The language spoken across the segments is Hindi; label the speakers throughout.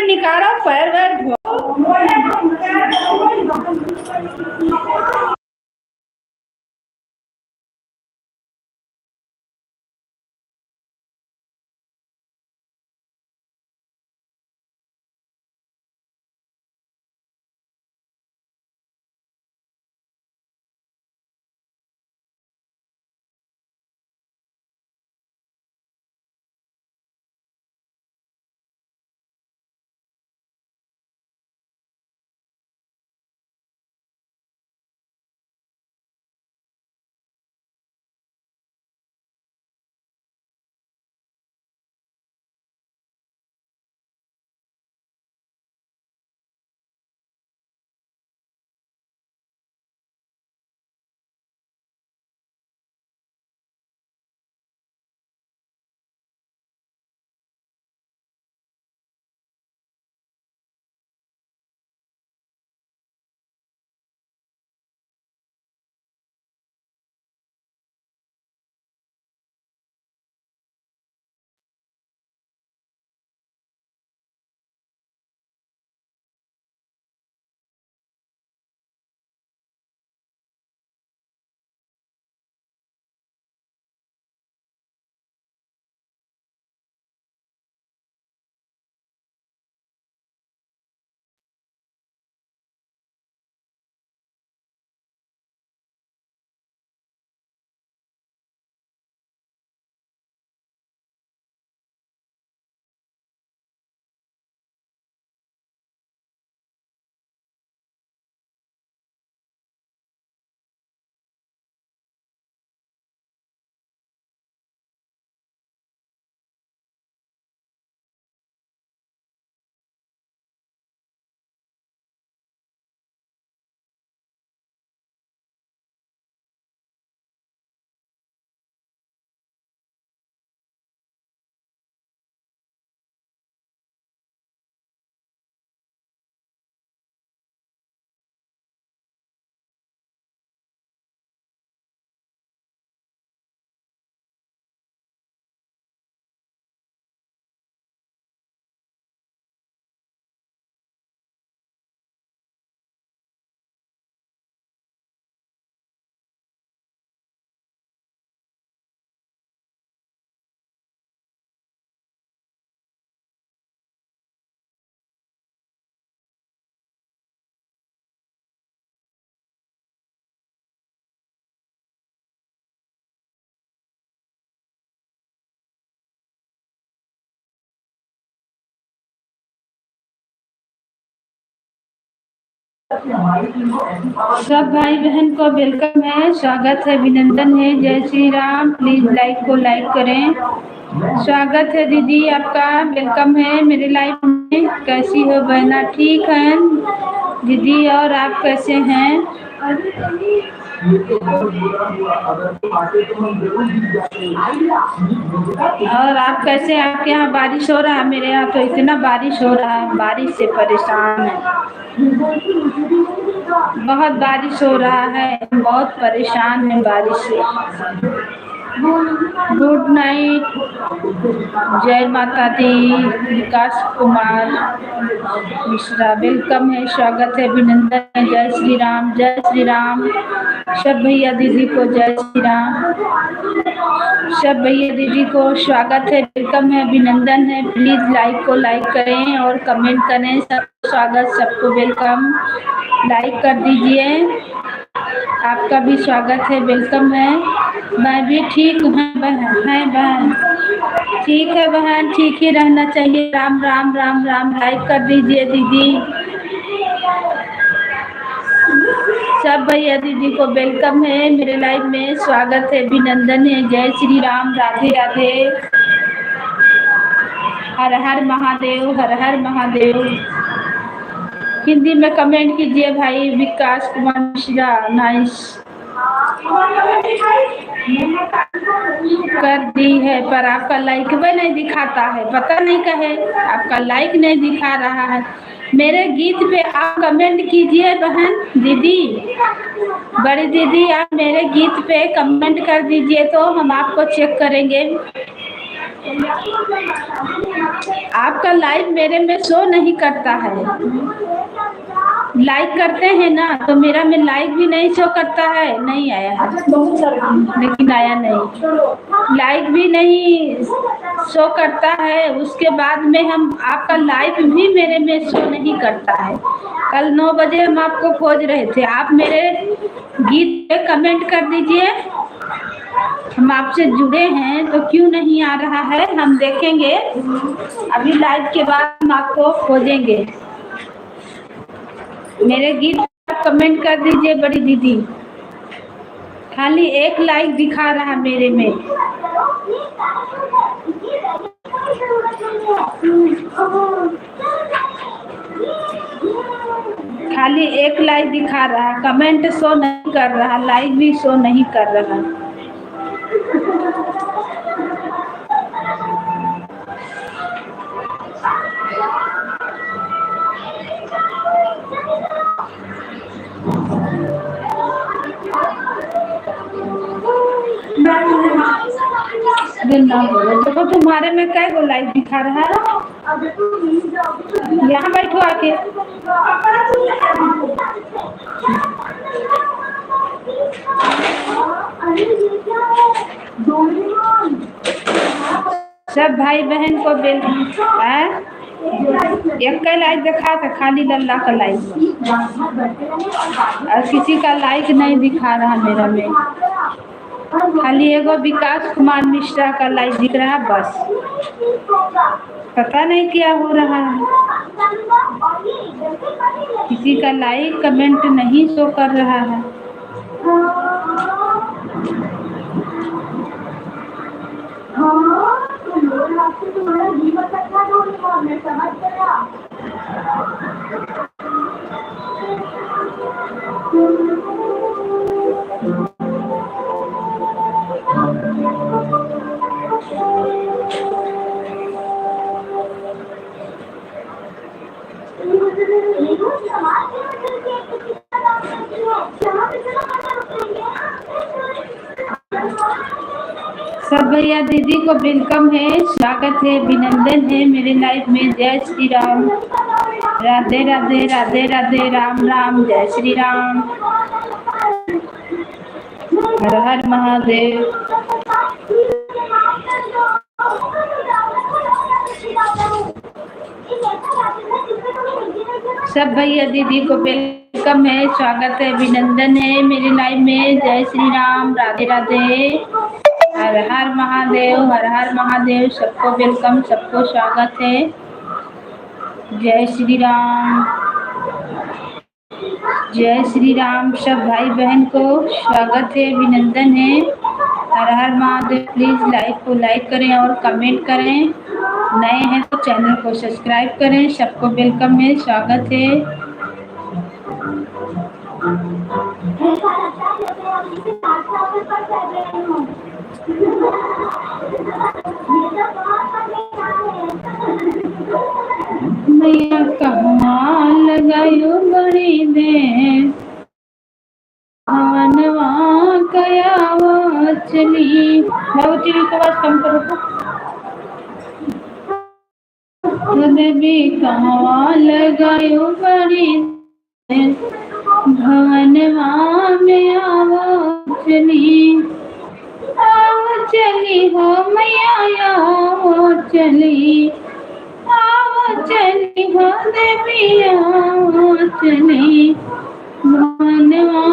Speaker 1: निकालो पैर वैर धो। सब भाई बहन को वेलकम है, स्वागत है, अभिनंदन है। जय श्री राम। प्लीज लाइक को लाइक करें। स्वागत है दीदी आपका, वेलकम है मेरे लाइफ में। कैसी हो बहना? ठीक है दीदी, और आप कैसे हैं? और आप कैसे? आपके यहाँ बारिश हो रहा है? मेरे यहाँ तो इतना बारिश हो रहा है, बारिश से परेशान है। बहुत बारिश हो रहा है, बहुत परेशान है बारिश से। गुड नाइट, जय माता दी। विकास कुमार मिश्रा वेलकम है, स्वागत है, अभिनंदन है। जय श्री राम, जय श्री राम। सब भैया दीदी को जय श्री राम। सब भैया दीदी को स्वागत है, वेलकम है, अभिनंदन है। प्लीज लाइक को लाइक करें और कमेंट करें। सब स्वागत, सबको वेलकम। लाइक कर दीजिए, आपका भी स्वागत है, वेलकम है। मैं भी ठीक हूँ बहन, ठीक है बहन, ठीक ही रहना चाहिए। राम राम राम राम। लाइक कर दीजिए दीदी। सब भैया दीदी को वेलकम है मेरे लाइव में, स्वागत है, अभिनंदन है। जय श्री राम, राधे राधे, हर हर महादेव, हर हर महादेव। हिंदी में कमेंट कीजिए भाई। विकास कुमार मिश्रा, नाइस कर दी है, पर आपका लाइक भी नहीं दिखाता है, पता नहीं कहे आपका लाइक नहीं दिखा रहा है। मेरे गीत पे आप कमेंट कीजिए बहन दीदी, बड़ी दीदी, आप मेरे गीत पे कमेंट कर दीजिए तो हम आपको चेक करेंगे। आपका लाइव मेरे में शो नहीं करता है। लाइक करते हैं ना तो मेरा में लाइक भी नहीं शो करता है, नहीं आया है, लेकिन आया नहीं, लाइक भी नहीं शो करता है। उसके बाद में हम आपका लाइव भी मेरे में शो नहीं करता है। कल 9 बजे हम आपको खोज रहे थे, आप मेरे गीत पे कमेंट कर दीजिए। हम आपसे जुड़े हैं तो क्यों नहीं आ रहा है, हम देखेंगे। अभी लाइव के बाद हम आपको खोजेंगे। मेरे गीत पर कमेंट कर दीजिए बड़ी दीदी। खाली एक लाइक दिखा रहा मेरे में। खाली एक लाइक दिखा रहा, कमेंट शो नहीं कर रहा, लाइक भी शो नहीं कर रहा। देखो तुम्हारे में कै गो लाइक दिखा रहा है। यहाँ बैठो आके। सब भाई बहन को बेल एक का लाइक दिखा था, खाली लल्ला का लाइक, और किसी का लाइक नहीं दिखा रहा मेरा में। खाली एगो विकास कुमार मिश्रा का लाइक दिख रहा है बस। पता नहीं क्या हो रहा है, किसी का लाइक कमेंट नहीं शो कर रहा है। सब भैया दीदी को वेलकम है, स्वागत है, अभिनंदन है मेरे लाइफ में। जय श्री राम, राधे राधे, राधे राधे, राम राम, जय श्री राम, हर हर महादेव। सब भैया दीदी को वेलकम है, स्वागत है, अभिनंदन है मेरे लाइफ में। जय श्री राम, राधे राधे, हर हर महादेव, हर हर महादेव। सबको वेलकम, सबको स्वागत है। जय श्री राम, जय श्री राम। सब भाई बहन को स्वागत है, अभिनंदन है, हर हर महादेव। प्लीज लाइक को लाइक करें और कमेंट करें। नए हैं तो चैनल को सब्सक्राइब करें। सबको वेलकम है, स्वागत है। मैया कहवा लगायो बड़ी दे, हवनवा कयावा चली। बाबू टीवी को आवाज कम करो तो। देवी कहवा लगायो बड़ी दे, भवनवा में आवो चली। आओ चली हो मैया, आओ चली, आओ चली हो देवी, आओ चली, भवनवा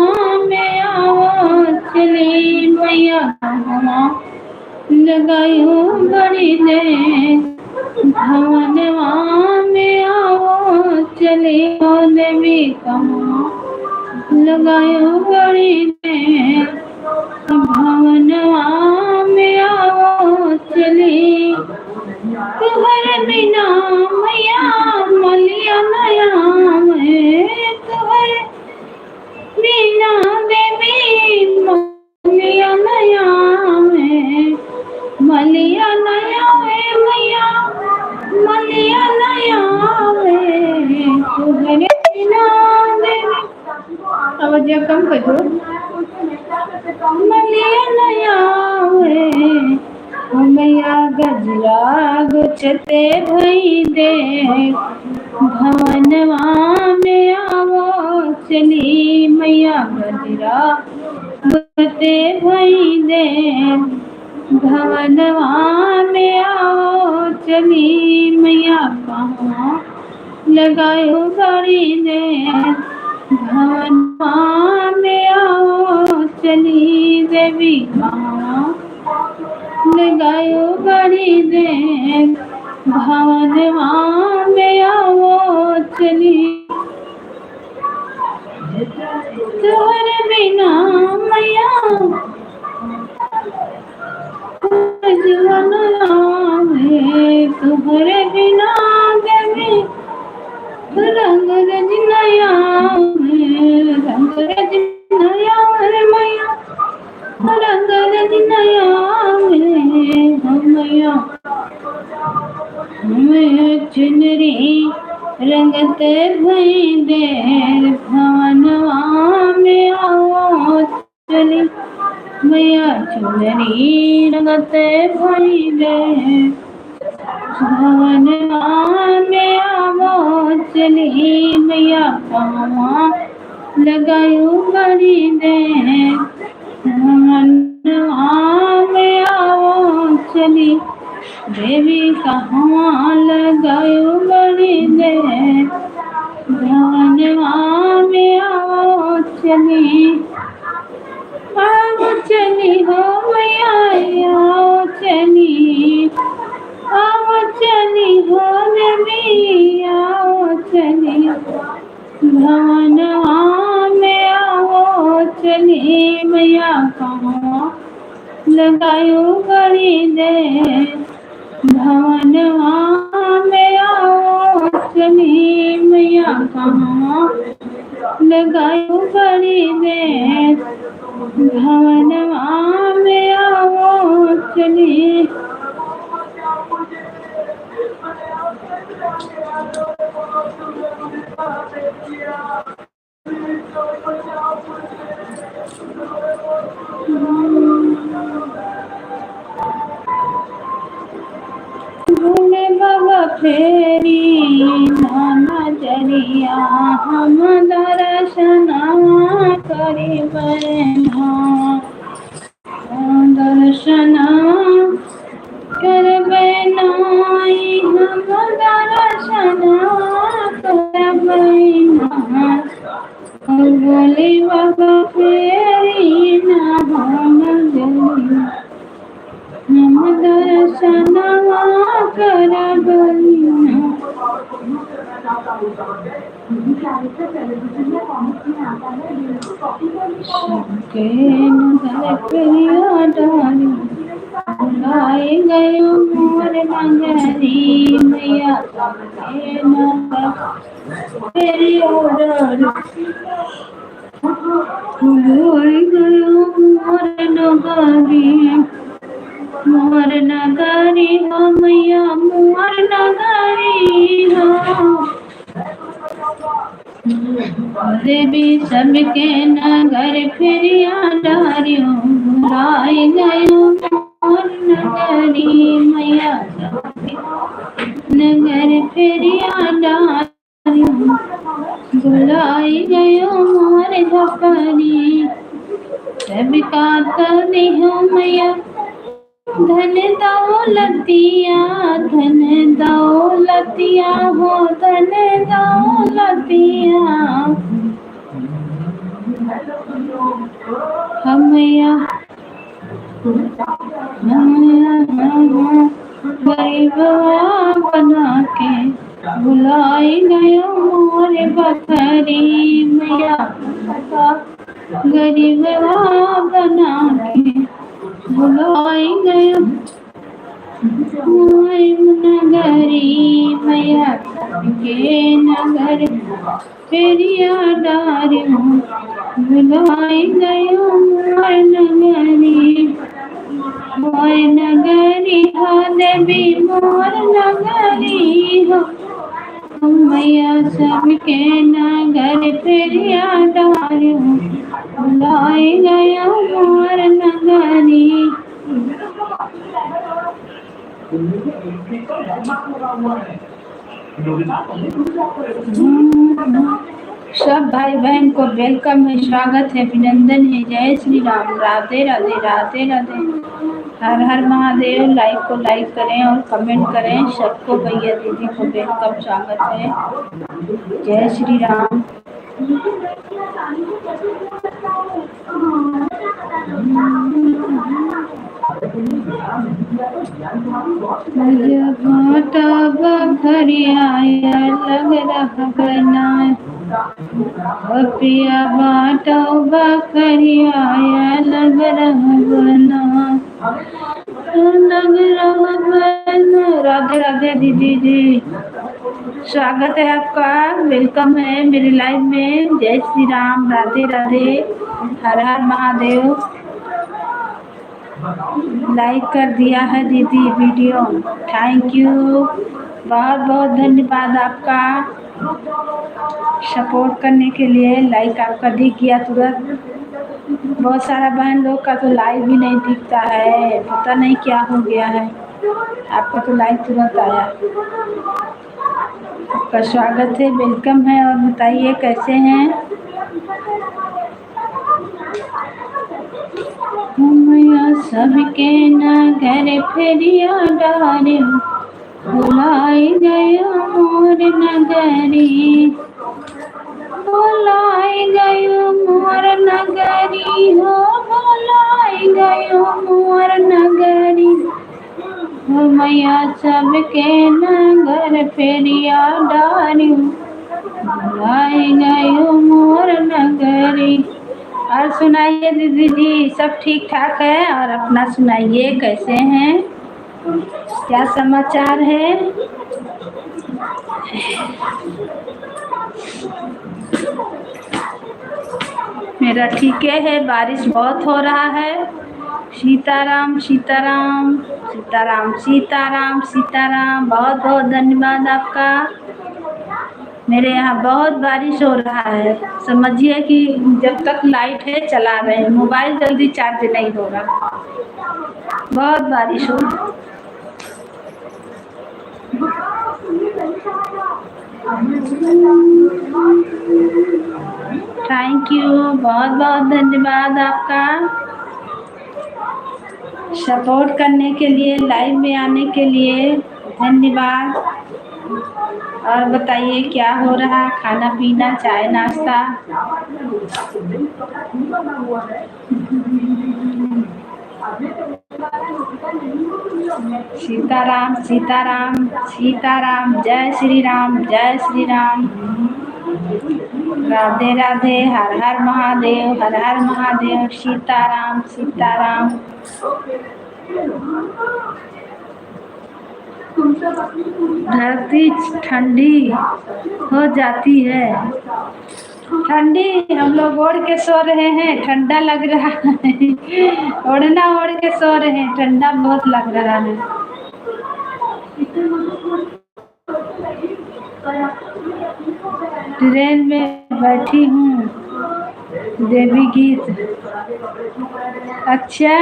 Speaker 1: में आओ चली। मैया लगायो बड़ी दे, भवनवा में आओ चली। हो देवी कहाँ लगायो बड़ी दे, भवनवा में आओ चली। तुहर बिना मैया मलिया नया है, तुहर बिना देवी मलिया नया है, मलिया नया है मैया, मलिया नया है। तुहर बिना देवी, आवाज कम कर दो, मलिया नया है मैया, गजरा राग चते भई दे भवनवा में आवो चली मैया गजरा गते भई दे भवनवा में आओ चली मैया कहाँ लगायो गाड़ी दे भवनवा में आओ चली देवी कहाँ लगायो गाड़ी दे भवनवा में आओ चली तुम्हारे बिना मैया जीवन है तुम्हारे बिना देवी रंग रजनया रंग रजनया मैया रंग रजनया मैया हमें चुनरी रंगत भई दे भवनवा में आओ चली मैया चुनरी रंगत भई दे भवनवा में आओ चली मैया कहाँ लगायो बड़ी दे भवनवा में आओ चली देवी कहाँ लगायो बड़ी दे भवनवा में आओ चली आओ चली हो मैया आओ चली आओ चली हो देवी आओ चली भवनवा में आओ चली मैया कहाँ लगायो बड़ी दे भवनवा में आओ चली मैया कहाँ लगायो बड़ी दे भवनवा में आओ चली भोले बाबा फेरी नाना जरिया हम दर्शनवा करी बना दर्शना करबे नाई हम दर्शनवा करबे ना भोले बाबा फेरी ना हम जरिया हम दर्शनवा करबैना सबके नगर प्रिया डाली बुलाए गयो मोर नगरी मैया सबके नगर प्रिया डाली बुलाए गयो मोर नगरी मोर नगरी हो मैया मोर नगरी हो देवी सबके नगर फिरिया डारियो बुलाए गयो मोर नगरी मैया सबके नगर फिरिया डारियो बुलाए गयो मोर झपरी सबका तो देहो मैया धन दौलतिया हो धन दौलतिया हमया गरीबवा बना के बुलाई गयो मोरे बकरी मैया गरीबवा बना के बुलाई गयो नगरी मैया के नगर फेरिया डारियो बुलाई गयो मोर नगरी हो देवी मोर नगरी हो मैया सबके नगर फेरिया डारियो बुलाई गयो मोर नगरी सब भाई बहन को वेलकम है, स्वागत है, अभिनंदन है। जय श्री राम, राधे राधे, राधे राधे, हर हर महादेव। लाइक को लाइक करें और कमेंट करें। सबको भैया दीदी को वेलकम, स्वागत है। जय श्री राम। घाटा बखरिया लग रहा बनाए, पिया बाटो बखरिया लग रहा बना, लग रहा बना। राधे राधे दीदी जी, स्वागत है आपका, वेलकम है मेरे लाइव में। जय श्री राम, राधे राधे, हर हर महादेव। लाइक कर दिया है दीदी वीडियो, थैंक यू, बहुत बहुत धन्यवाद आपका सपोर्ट करने के लिए। लाइक आपका दिख गया तुरंत। बहुत सारा बहन लोग का तो लाइव भी नहीं दिखता है, पता नहीं क्या हो गया है। आपका तो लाइव तुरंत आया। आपका स्वागत है, वेलकम है। और बताइए कैसे हैं? सबके नगर फेरिया डारे, बुलाई गयो मोर नगरी, बुलाई गयो मोर नगरी हो, बुलाई गयो मोर नगरी हो। मैया सबके नगर फेरिया डारी, बुलाई गयो मोर नगरी। और सुनाइए दीदी जी, सब ठीक ठाक है? और अपना सुनाइए, कैसे हैं, क्या समाचार है? मेरा ठीक है, बारिश बहुत हो रहा है। सीताराम सीताराम सीताराम सीताराम सीताराम, बहुत बहुत धन्यवाद आपका। मेरे यहाँ बहुत बारिश हो रहा है, समझिए कि जब तक लाइट है चला रहे हैं, मोबाइल जल्दी चार्ज नहीं होगा, बहुत बारिश हो। थैंक यू, बहुत बहुत धन्यवाद आपका सपोर्ट करने के लिए, लाइव में आने के लिए धन्यवाद। और बताइए क्या हो रहा, खाना पीना, चाय नाश्ता? सीताराम सीताराम सीताराम, जय श्री राम, जय श्री राम, राधे राधे, हर हर महादेव, हर हर महादेव, सीताराम सीताराम। धरती ठंडी हो जाती है, ठंडी हम लोग ओढ़ के सो रहे हैं, ठंडा लग रहा है। ओढ़ना ओढ़ के सो रहे हैं, ठंडा बहुत लग रहा है। ट्रेन में बैठी हूँ, देवी गीत। अच्छा,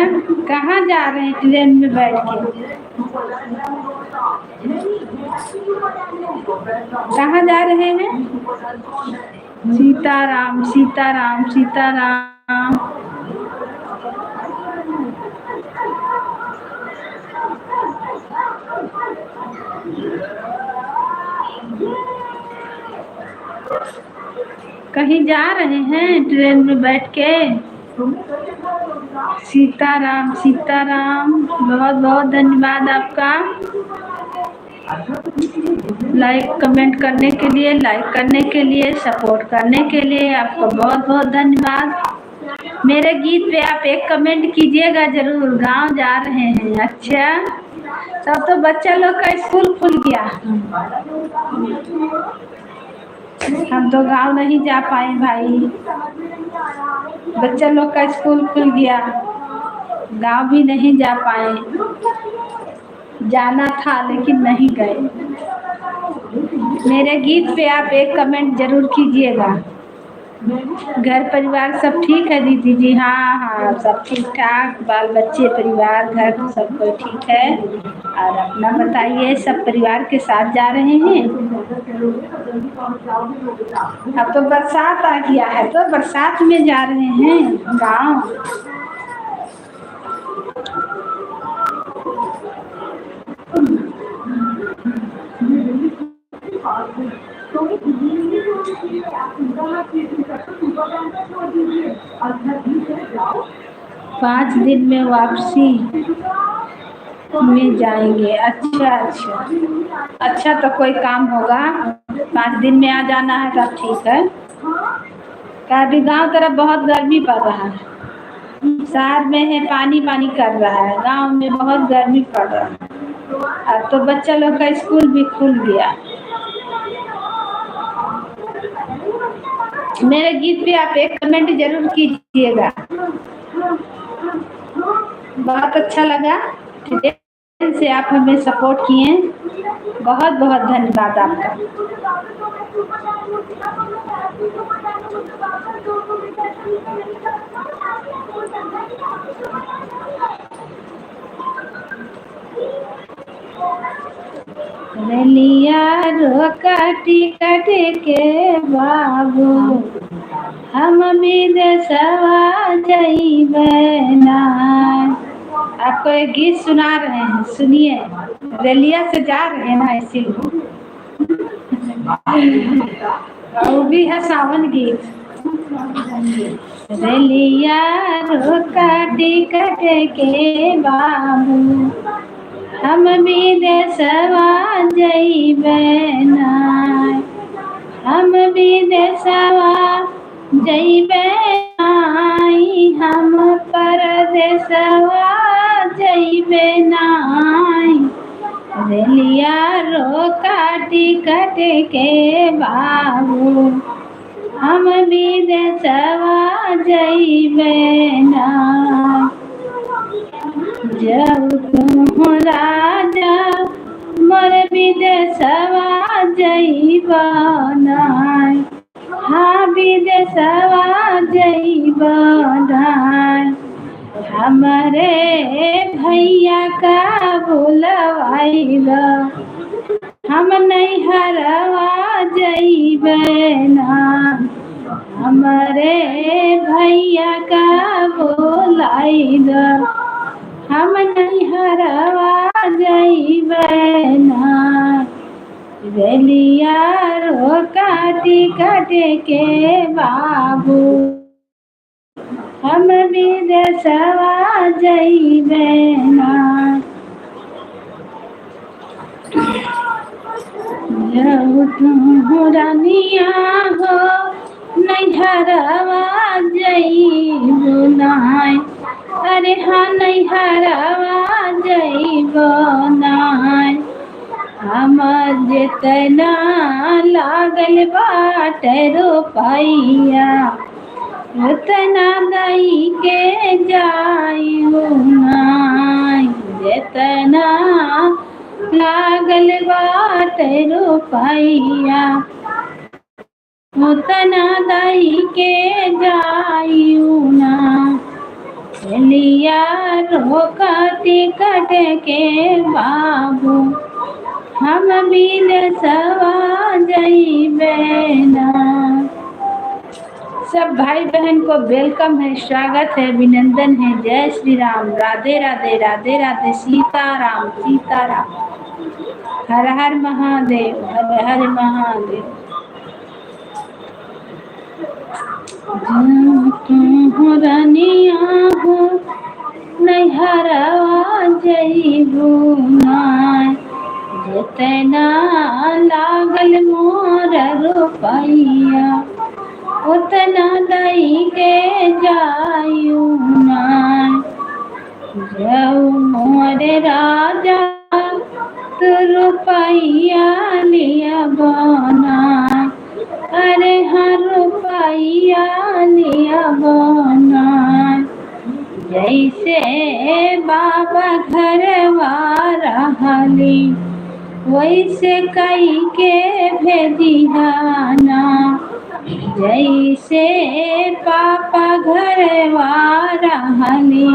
Speaker 1: कहाँ जा रहे हैं ट्रेन में बैठ के? कहाँ जा रहे हैं? सीताराम सीताराम सीताराम। कहीं जा रहे हैं ट्रेन में बैठ के? सीताराम सीताराम, बहुत बहुत धन्यवाद आपका लाइक कमेंट करने के लिए, लाइक करने के लिए, सपोर्ट करने के लिए आपको बहुत बहुत धन्यवाद। मेरे गीत पे आप एक कमेंट कीजिएगा जरूर। गांव जा रहे हैं, अच्छा, तब तो बच्चा लोग का स्कूल खुल गया। हम तो गांव नहीं जा पाए भाई, बच्चा लोग का स्कूल खुल गया, गांव भी नहीं जा पाए। जाना था लेकिन नहीं गए। मेरे गीत पे आप एक कमेंट जरूर कीजिएगा। घर परिवार सब ठीक है दीदी जी? हाँ हाँ, सब ठीक ठाक, बाल बच्चे परिवार घर सब कोई ठीक है। और अपना बताइए, सब परिवार के साथ जा रहे हैं? अब तो बरसात आ गया है, तो बरसात में जा रहे हैं गाँव। पाँच दिन में वापसी में जाएंगे। अच्छा अच्छा अच्छा, तो कोई काम होगा, 5 दिन में आ जाना है तब ठीक है। क्या अभी गाँव तरफ बहुत गर्मी पड़ रहा है, शहर में है पानी पानी कर रहा है, गांव में बहुत गर्मी पड़ रहा है। अब तो बच्चा लोग का स्कूल भी खुल गया। मेरे गीत पे आप एक कमेंट जरूर कीजिएगा, बहुत अच्छा लगा। दिल से आप हमें सपोर्ट किए, बहुत बहुत धन्यवाद आपका। रेलिया रोकटी कट के बाबू, हम विदेशवा जइबे ना। आपको एक गीत सुना रहे हैं, सुनिए। रेलिया से जा रहे हैं ना, इसीलिए। वो भी है सावन गीत। रेलिया रोकटी कट के बाबू, हम विदेशवा जइबे ना। हम विदेशवा जइबे नाई, हम परदेशवा जइबे नाई। रेलिया रोकटी कट के बाबू, हम विदेशवा जइबे ना। जब तुम राजा मोर विदेशवा जइबा नाय, हाँ विदेशवा जइबा नाय। हमरे भैया का बुलवाइला, हम नैहरवा जइबे ना। हमरे भैया का बुलाइला, हम नैहरवा जइबे ना। रेलिया रोकटी कट के बाबू, हम विदेशवा जइबे ना। जब तुम रानिया हो नैहरवा जइबो नाय, अरे हाँ नैहरवा जइबो नाय। हम जितना लागल बाटे रुपैया, उतना दई के जाइयो नाय। जितना लागल बाटे रुपैया, उतना दई के जाइयो ना। रेलिया रोकटी कट के बाबू, हम विदेशवा जइबे ना। सब भाई बहन को वेलकम है, स्वागत है, अभिनंदन है। जय श्री राम, राधे राधे, राधे राधे, सीताराम सीताराम। हर हर महादेव, हर हर महादेव। तुम रानिया हो नैहरवा जइबो नाय, जितना लागल मोर रुपैया, उतना दई के जाइयो नाय। जाऊ मोर राजा तू रुपैया लिया बनाय, अरे हाँ रुपैया लिया बनाय। जैसे बाबा घरवा रहली, वैसे कई के भेजिया ना। जैसे पापा घरवा रहली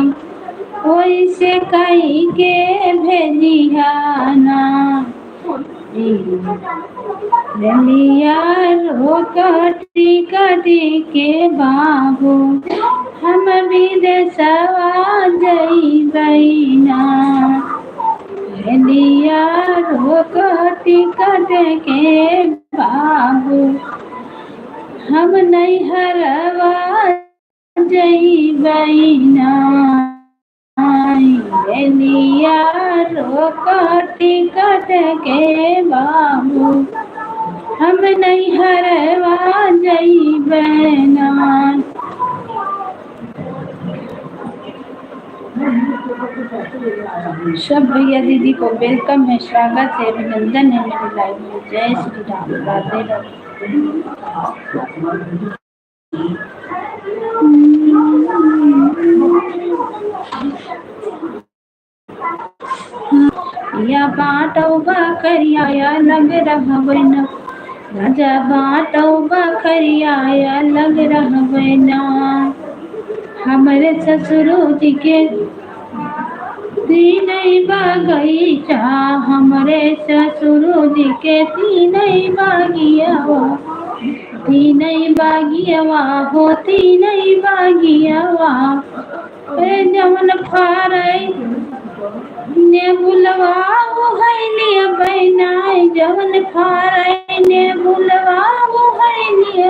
Speaker 1: वैसे कहीं के भेजियाना रलिया रो कटी कटी के बाबू हम विदेशवा जइबैना रलिया रो कटी कट के बाबू हम नैहरवा जइबैना रलिया रो कटी कट के बाबू हम नैहरवा जइबैना। सब भैया दीदी को वेलकम है, स्वागत है, अभिनंदन है मेरे लाइव में। जय श्री राम, राधे राधे। या बाटो बकरिया लग रहबैना राजा बाटो बकरिया लग रहबैना हमरे ससुरो जी के तीन बगीचा हमरे ससुरो जी के तीन बागियावा हो तीन बागियावा जवन फारे ने बुलवा है लिए बैनाय जवन फारे ने बुलवा है लिए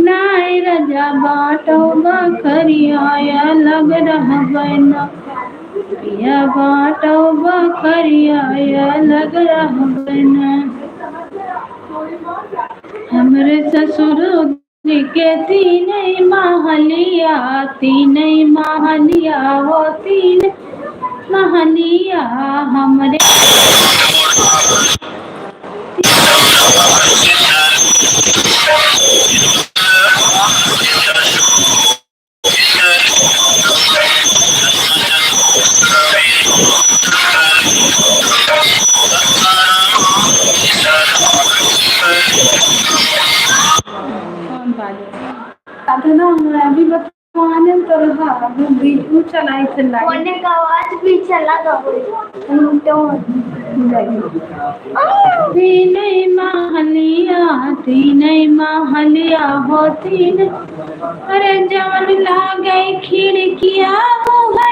Speaker 1: नाय राजा बाटो बकरिया लग रहबैना या बाटो बकरिया लग रहबैना हमरे ससुर जी के तीन महलिया हो तीन महलिया हमरे अभी बतवाने तो रहा वीडियो चलाई चला
Speaker 2: होने का आवाज भी चला तो
Speaker 1: तीन महलिया हो तीन अरे जवन लागे खिड़किया वो है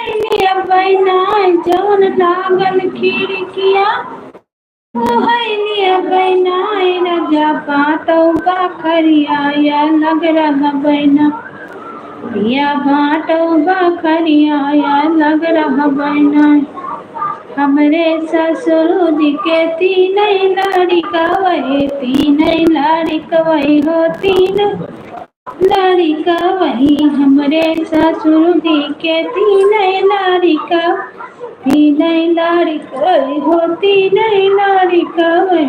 Speaker 1: बैना जवन लागल खिड़किया वो है बैना राजा बाटो बकरिया लग रहबैना या बाटो बकरिया लग रहबैना हमरे ससुर जी के तीन लड़िकवै हो तीन लड़िकवै हमरे ससुर जी के तीन लड़िकवै हो तीन लड़िकवै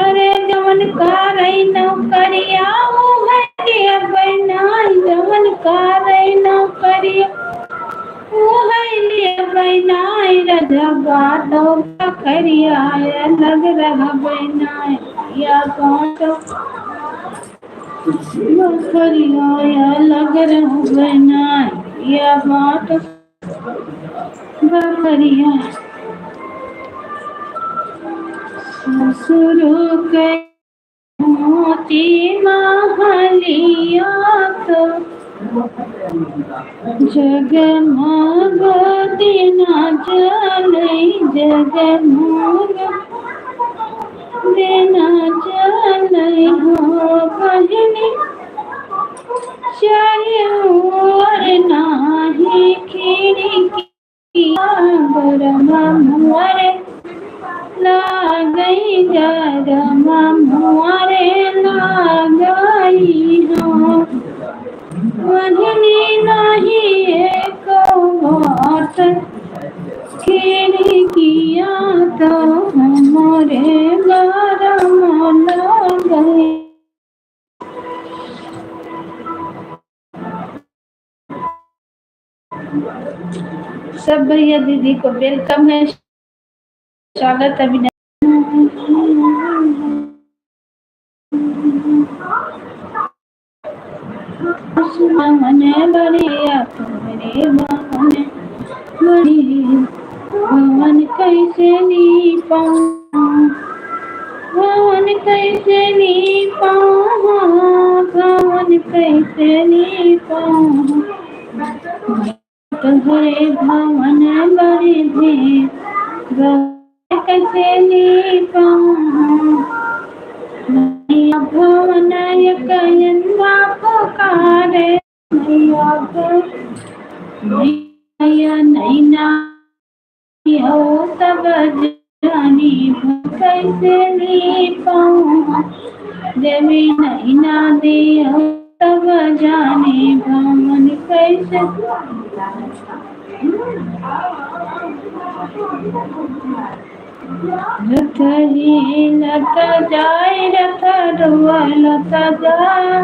Speaker 1: अरे जवन कारै नौकरिया वो है बैना जवन कारै नौकरिया बैना राजा बाटो बकरिया लग रहबैना या बाटो बकरिया लग रहबैना या बाटो बकरिया ससुर के मोती महलिया तो जगमग दिना जलै जगमग दिना जलै हो बहिनी चार नाही खिड़किया गरमा मुआरे लागई गरमा मुआरे लागई हो बहिनी नहीं एक बात खिड़किया तो हमारे गरम लगे। सब भैया दीदी को वेलकम है, स्वागत अभिनंदन। भवन बढ़िया तुम्हारे भवन बड़ी भवन कैसे नी पाऊँ भवन कैसे नी पाऊँ भवन कैसे नी पाऊँ तुम्हारे भवन बड़ी भी भवन कैसे नी पाऊँ मैया भवन कयन्वा पुकारे मैया मैया नैना हो तब जानी कैसे नी पाऊँ देवी नैना दियो तब जानी भवन कैसे रथ ही लत जाय रथ डुआ लत जा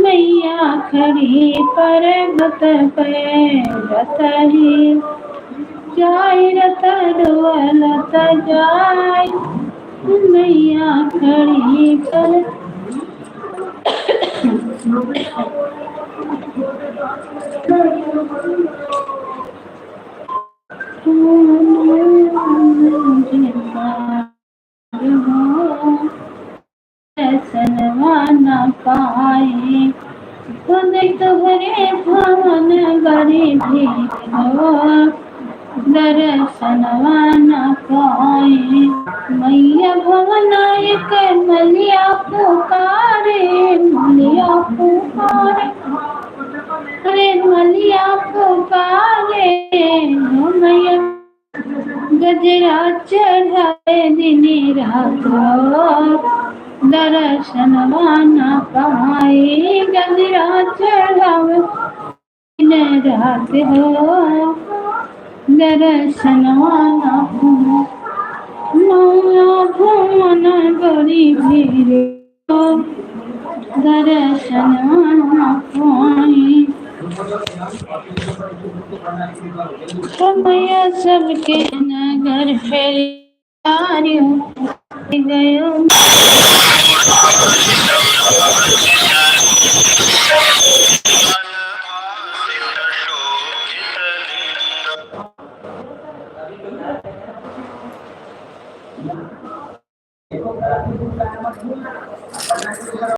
Speaker 1: मैया खड़ी पर्वत पे रथ ही जाय रथ डुआ लत जाय मैया खड़ी पर दर्शनवा न पाए खुद तुहरे भवन बड़ी भीड़ हो दर्शनवा न पाए मैया भवन एक मलिया पुकारे मलिया पुकारे अरे मलिया पुकारे मैया गजरा चढ़ाए दिन रात दर्शनवा न पाए गजरा चढ़ावे दिन रात हो दर्शनवा न पाए माया भवन बड़ी भीड़ हो दर्शनवा न पाए मैया सबके नगर फेर गयो